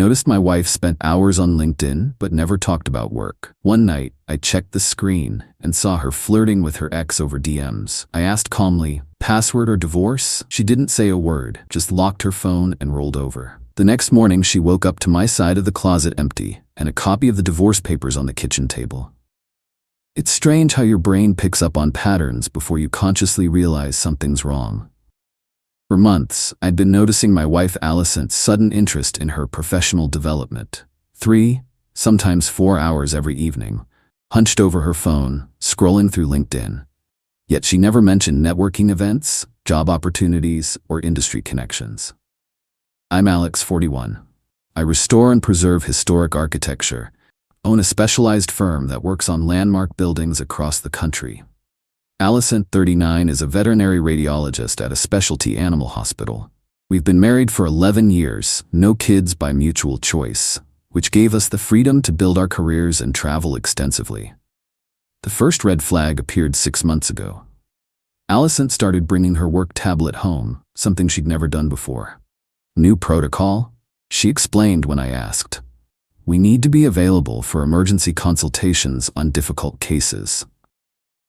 noticed my wife spent hours on LinkedIn but never talked about work. One night, I checked the screen and saw her flirting with her ex over DMs. I asked calmly, "Password or divorce?" She didn't say a word, just locked her phone and rolled over. The next morning, she woke up to my side of the closet empty and a copy of the divorce papers on the kitchen table. It's strange how your brain picks up on patterns before you consciously realize something's wrong. For months, I'd been noticing my wife Allison's sudden interest in her professional development. 3, sometimes 4 hours every evening, hunched over her phone, scrolling through LinkedIn. Yet she never mentioned networking events, job opportunities, or industry connections. I'm Alex, 41. I restore and preserve historic architecture, own a specialized firm that works on landmark buildings across the country. Allison, 39, is a veterinary radiologist at a specialty animal hospital. We've been married for 11 years, no kids by mutual choice, which gave us the freedom to build our careers and travel extensively. The first red flag appeared 6 months ago. Allison started bringing her work tablet home, something she'd never done before. New protocol? She explained when I asked. We need to be available for emergency consultations on difficult cases.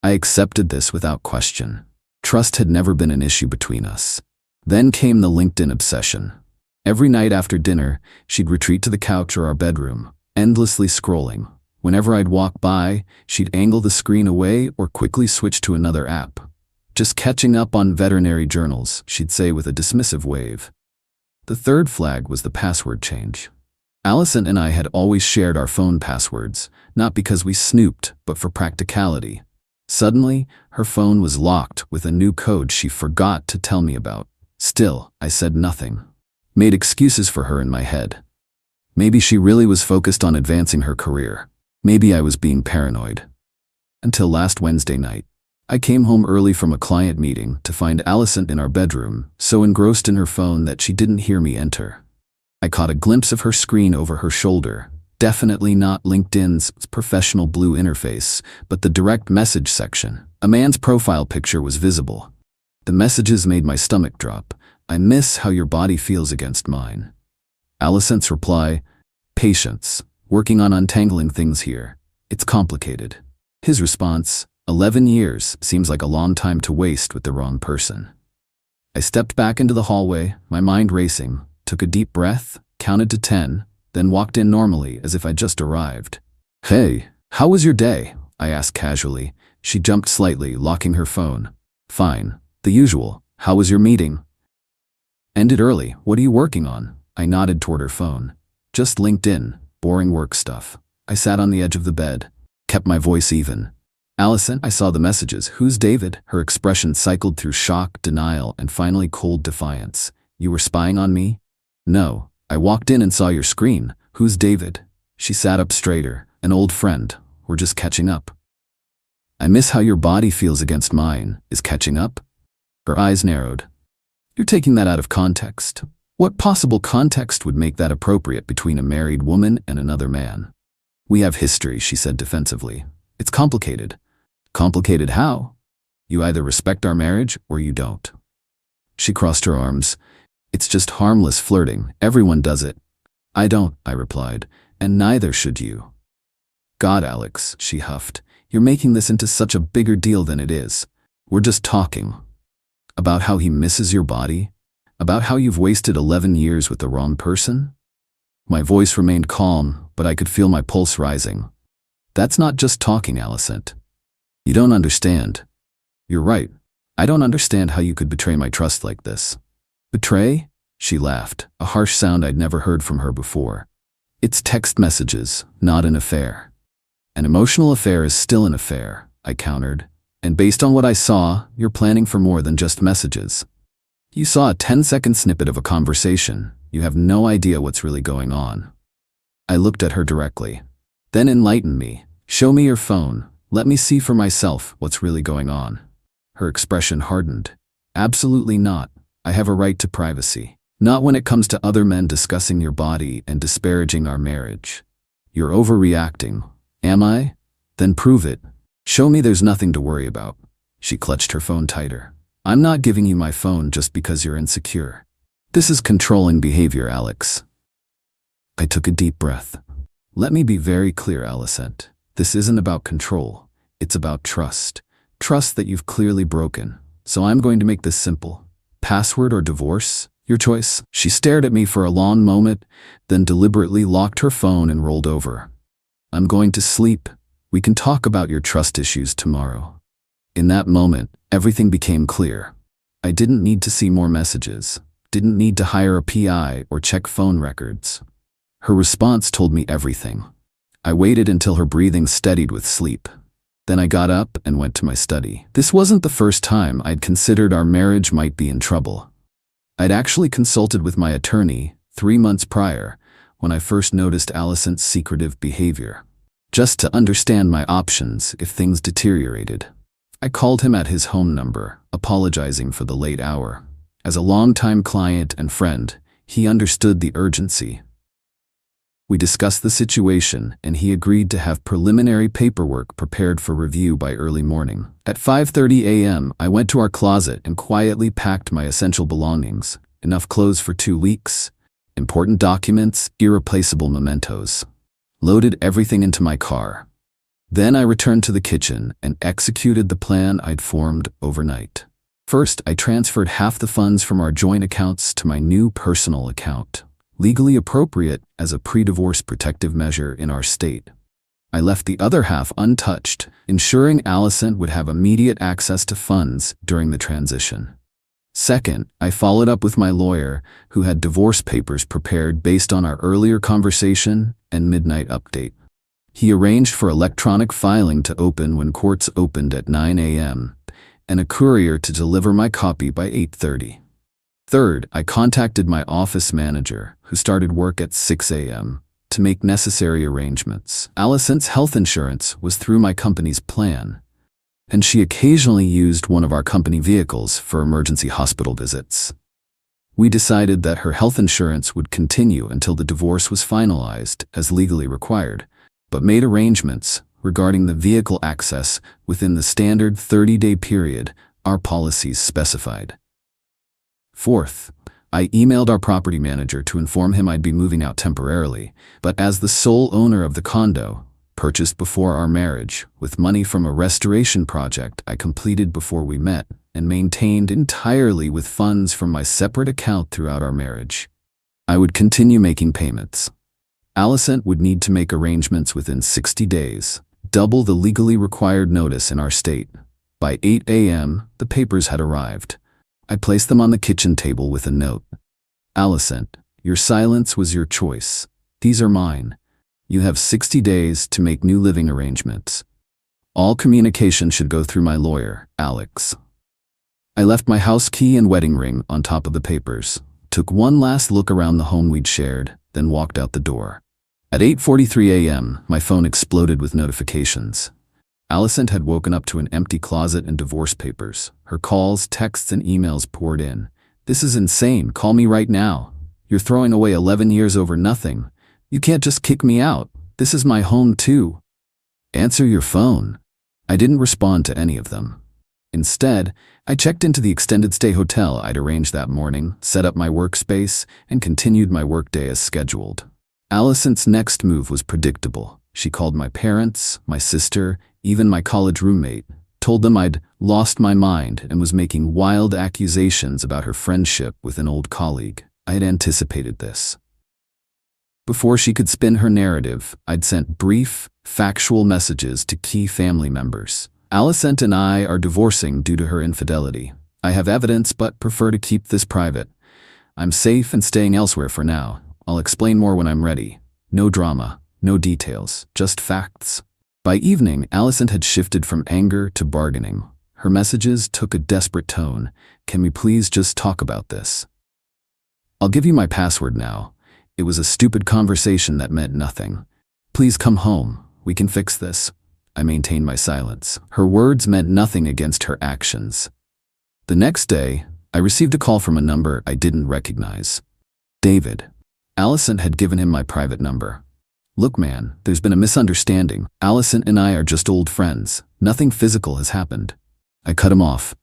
I accepted this without question. Trust had never been an issue between us. Then came the LinkedIn obsession. Every night after dinner, she'd retreat to the couch or our bedroom, endlessly scrolling. Whenever I'd walk by, she'd angle the screen away or quickly switch to another app. Just catching up on veterinary journals, she'd say with a dismissive wave. The third flag was the password change. Allison and I had always shared our phone passwords, not because we snooped, but for practicality. Suddenly, her phone was locked with a new code she forgot to tell me about. Still, I said nothing. Made excuses for her in my head. Maybe she really was focused on advancing her career. Maybe I was being paranoid. Until last Wednesday night. I came home early from a client meeting to find Allison in our bedroom, so engrossed in her phone that she didn't hear me enter. I caught a glimpse of her screen over her shoulder, definitely not LinkedIn's professional blue interface, but the direct message section. A man's profile picture was visible. The messages made my stomach drop. I miss how your body feels against mine. Allison's reply, patience, working on untangling things here. It's complicated. His response, 11 years seems like a long time to waste with the wrong person. I stepped back into the hallway, my mind racing, took a deep breath, counted to 10, then walked in normally as if I'd just arrived. Hey, how was your day? I asked casually. She jumped slightly, locking her phone. Fine. The usual. How was your meeting? Ended early. What are you working on? I nodded toward her phone. Just LinkedIn. Boring work stuff. I sat on the edge of the bed, kept my voice even. Allison, I saw the messages. Who's David? Her expression cycled through shock, denial, and finally cold defiance. You were spying on me? No. I walked in and saw your screen. Who's David? She sat up straighter. An old friend. We're just catching up. I miss how your body feels against mine. Is catching up? Her eyes narrowed. You're taking that out of context. What possible context would make that appropriate between a married woman and another man? We have history, she said defensively. It's complicated. Complicated how? You either respect our marriage or you don't. She crossed her arms. It's just harmless flirting. Everyone does it. I don't, I replied, and neither should you. God, Alex, she huffed. You're making this into such a bigger deal than it is. We're just talking. About how he misses your body? About how you've wasted 11 years with the wrong person? My voice remained calm, but I could feel my pulse rising. That's not just talking, Allison. You don't understand. You're right. I don't understand how you could betray my trust like this. Betray? She laughed, a harsh sound I'd never heard from her before. It's text messages, not an affair. An emotional affair is still an affair, I countered. And based on what I saw, you're planning for more than just messages. You saw a 10-second snippet of a conversation. You have no idea what's really going on. I looked at her directly. Then enlighten me. Show me your phone. Let me see for myself what's really going on. Her expression hardened. Absolutely not. I have a right to privacy. Not when it comes to other men discussing your body and disparaging our marriage. You're overreacting. Am I? Then prove it. Show me there's nothing to worry about. She clutched her phone tighter. I'm not giving you my phone just because you're insecure. This is controlling behavior, Alex. I took a deep breath. Let me be very clear, Alicent. This isn't about control. It's about trust. Trust that you've clearly broken. So I'm going to make this simple. Password or divorce? Your choice. She stared at me for a long moment, then deliberately locked her phone and rolled over. I'm going to sleep. We can talk about your trust issues tomorrow. In that moment, everything became clear. I didn't need to see more messages, didn't need to hire a PI or check phone records. Her response told me everything. I waited until her breathing steadied with sleep. Then I got up and went to my study. This wasn't the first time I'd considered our marriage might be in trouble. I'd actually consulted with my attorney 3 months prior when I first noticed Alicent's secretive behavior, just to understand my options if things deteriorated. I called him at his home number, apologizing for the late hour. As a longtime client and friend, he understood the urgency. We discussed the situation, and he agreed to have preliminary paperwork prepared for review by early morning. At 5:30 a.m., I went to our closet and quietly packed my essential belongings, enough clothes for 2 weeks, important documents, irreplaceable mementos. Loaded everything into my car. Then I returned to the kitchen and executed the plan I'd formed overnight. First, I transferred half the funds from our joint accounts to my new personal account, legally appropriate as a pre-divorce protective measure in our state. I left the other half untouched, ensuring Alicent would have immediate access to funds during the transition. Second, I followed up with my lawyer, who had divorce papers prepared based on our earlier conversation and midnight update. He arranged for electronic filing to open when courts opened at 9 a.m., and a courier to deliver my copy by 8:30. Third, I contacted my office manager, who started work at 6 a.m., to make necessary arrangements. Alicent's health insurance was through my company's plan, and she occasionally used one of our company vehicles for emergency hospital visits. We decided that her health insurance would continue until the divorce was finalized as legally required, but made arrangements regarding the vehicle access within the standard 30-day period our policies specified. Fourth, I emailed our property manager to inform him I'd be moving out temporarily, but as the sole owner of the condo, purchased before our marriage, with money from a restoration project I completed before we met, and maintained entirely with funds from my separate account throughout our marriage, I would continue making payments. Alicent would need to make arrangements within 60 days, double the legally required notice in our state. By 8 a.m., the papers had arrived. I placed them on the kitchen table with a note. Alicent, your silence was your choice. These are mine. You have 60 days to make new living arrangements. All communication should go through my lawyer, Alex. I left my house key and wedding ring on top of the papers, took one last look around the home we'd shared, then walked out the door. At 8:43 a.m., my phone exploded with notifications. Alicent had woken up to an empty closet and divorce papers. Her calls, texts, and emails poured in. This is insane. Call me right now. You're throwing away 11 years over nothing. You can't just kick me out. This is my home too. Answer your phone. I didn't respond to any of them. Instead, I checked into the extended stay hotel I'd arranged that morning, set up my workspace, and continued my workday as scheduled. Alicent's next move was predictable. She called my parents, my sister, even my college roommate, told them I'd lost my mind and was making wild accusations about her friendship with an old colleague. I had anticipated this. Before she could spin her narrative, I'd sent brief, factual messages to key family members. Alicent and I are divorcing due to her infidelity. I have evidence but prefer to keep this private. I'm safe and staying elsewhere for now. I'll explain more when I'm ready. No drama, no details, just facts. By evening, Alicent had shifted from anger to bargaining. Her messages took a desperate tone. Can we please just talk about this? I'll give you my password now. It was a stupid conversation that meant nothing. Please come home. We can fix this. I maintained my silence. Her words meant nothing against her actions. The next day, I received a call from a number I didn't recognize. David. Alicent had given him my private number. Look, man, there's been a misunderstanding. Alicent and I are just old friends. Nothing physical has happened. I cut him off.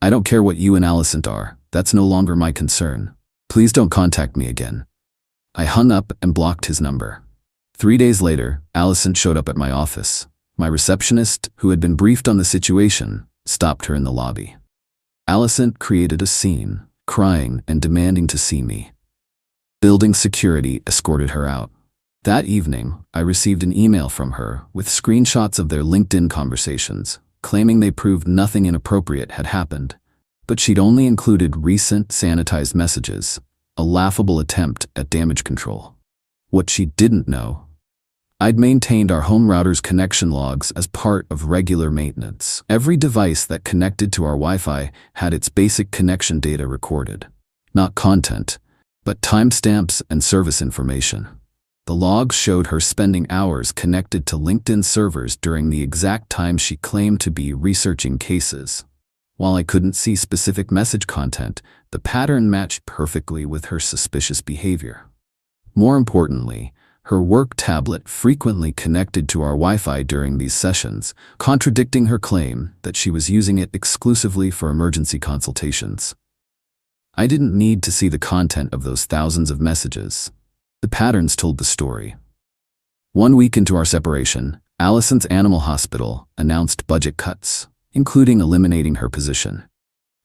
I don't care what you and Alicent are. That's no longer my concern. Please don't contact me again. I hung up and blocked his number. 3 days later, Allison showed up at my office. My receptionist, who had been briefed on the situation, stopped her in the lobby. Allison created a scene, crying and demanding to see me. Building security escorted her out. That evening, I received an email from her with screenshots of their LinkedIn conversations, claiming they proved nothing inappropriate had happened. But she'd only included recent sanitized messages, a laughable attempt at damage control. What she didn't know: I'd maintained our home router's connection logs as part of regular maintenance. Every device that connected to our Wi-Fi had its basic connection data recorded. Not content, but timestamps and service information. The logs showed her spending hours connected to LinkedIn servers during the exact time she claimed to be researching cases. While I couldn't see specific message content, the pattern matched perfectly with her suspicious behavior. More importantly, her work tablet frequently connected to our Wi-Fi during these sessions, contradicting her claim that she was using it exclusively for emergency consultations. I didn't need to see the content of those thousands of messages. The patterns told the story. 1 week into our separation, Allison's animal hospital announced budget cuts, including eliminating her position.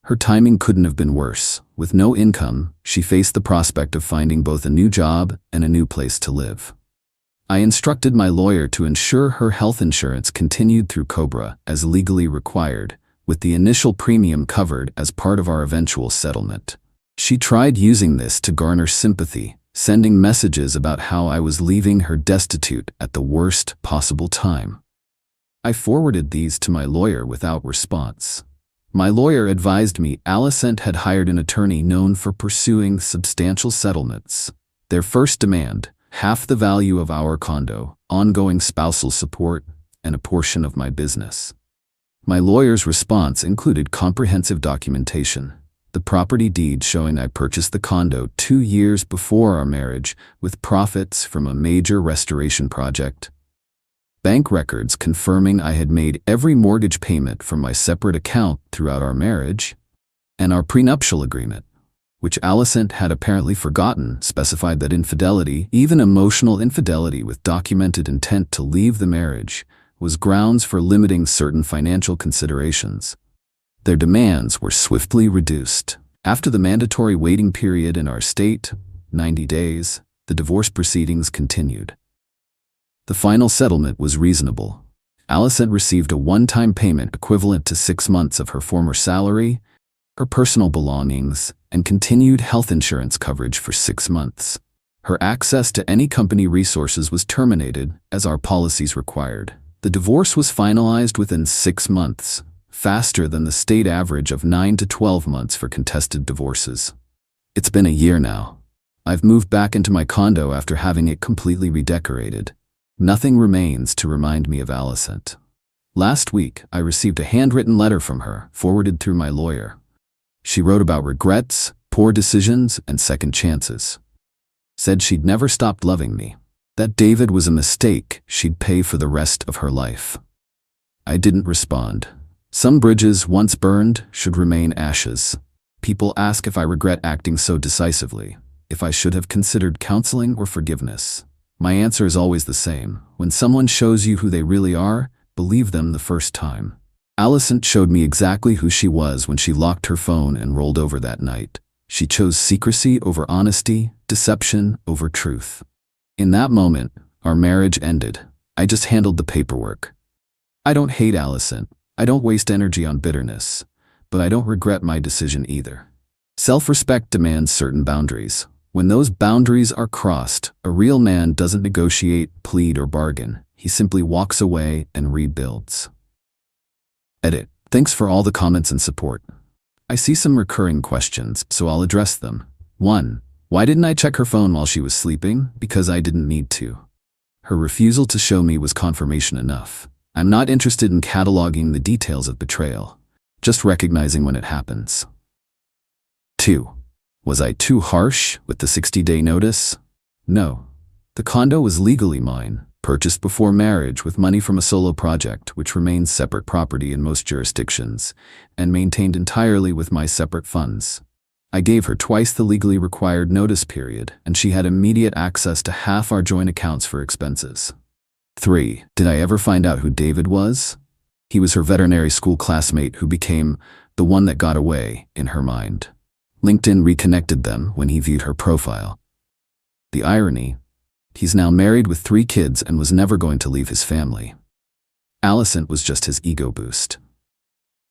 Her timing couldn't have been worse. With no income, she faced the prospect of finding both a new job and a new place to live. I instructed my lawyer to ensure her health insurance continued through COBRA as legally required, with the initial premium covered as part of our eventual settlement. She tried using this to garner sympathy, sending messages about how I was leaving her destitute at the worst possible time. I forwarded these to my lawyer without response. My lawyer advised me Allison had hired an attorney known for pursuing substantial settlements. Their first demand: half the value of our condo, ongoing spousal support, and a portion of my business. My lawyer's response included comprehensive documentation. The property deed showing I purchased the condo 2 years before our marriage with profits from a major restoration project. Bank records confirming I had made every mortgage payment from my separate account throughout our marriage. And our prenuptial agreement, which Allison had apparently forgotten, specified that infidelity, even emotional infidelity with documented intent to leave the marriage, was grounds for limiting certain financial considerations. Their demands were swiftly reduced. After the mandatory waiting period in our state, 90 days, the divorce proceedings continued. The final settlement was reasonable. Allison received a one-time payment equivalent to 6 months of her former salary, her personal belongings, and continued health insurance coverage for 6 months. Her access to any company resources was terminated, as our policies required. The divorce was finalized within 6 months, faster than the state average of 9 to 12 months for contested divorces. It's been a year now. I've moved back into my condo after having it completely redecorated. Nothing remains to remind me of Allison. Last week, I received a handwritten letter from her, forwarded through my lawyer. She wrote about regrets, poor decisions, and second chances. Said she'd never stopped loving me. That David was a mistake she'd pay for the rest of her life. I didn't respond. Some bridges once burned should remain ashes. People ask if I regret acting so decisively, if I should have considered counseling or forgiveness. My answer is always the same. When someone shows you who they really are, believe them the first time. Allison showed me exactly who she was when she locked her phone and rolled over that night. She chose secrecy over honesty, deception over truth. In that moment, our marriage ended. I just handled the paperwork. I don't hate Allison. I don't waste energy on bitterness. But I don't regret my decision either. Self-respect demands certain boundaries. When those boundaries are crossed, a real man doesn't negotiate, plead, or bargain. He simply walks away and rebuilds. Edit. Thanks for all the comments and support. I see some recurring questions, so I'll address them. 1. Why didn't I check her phone while she was sleeping? Because I didn't need to. Her refusal to show me was confirmation enough. I'm not interested in cataloging the details of betrayal, just recognizing when it happens. 2. Was I too harsh with the 60-day notice? No. The condo was legally mine, purchased before marriage with money from a solo project which remains separate property in most jurisdictions, and maintained entirely with my separate funds. I gave her twice the legally required notice period, and she had immediate access to half our joint accounts for expenses. 3. Did I ever find out who David was? He was her veterinary school classmate who became the one that got away, in her mind. LinkedIn reconnected them when he viewed her profile. The irony: he's now married with 3 kids and was never going to leave his family. Allison was just his ego boost.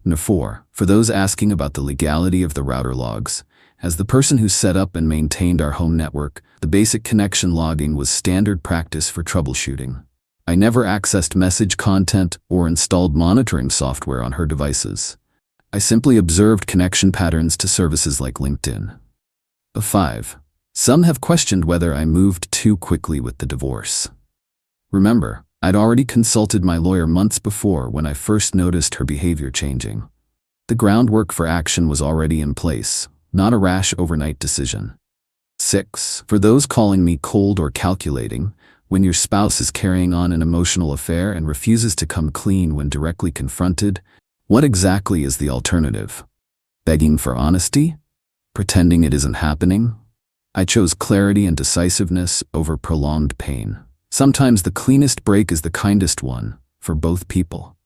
4. For those asking about the legality of the router logs, as the person who set up and maintained our home network, the basic connection logging was standard practice for troubleshooting. I never accessed message content or installed monitoring software on her devices. I simply observed connection patterns to services like LinkedIn. 5. Some have questioned whether I moved too quickly with the divorce. Remember, I'd already consulted my lawyer months before when I first noticed her behavior changing. The groundwork for action was already in place, not a rash overnight decision. 6. For those calling me cold or calculating, when your spouse is carrying on an emotional affair and refuses to come clean when directly confronted, what exactly is the alternative? Begging for honesty? Pretending it isn't happening? I chose clarity and decisiveness over prolonged pain. Sometimes the cleanest break is the kindest one, for both people.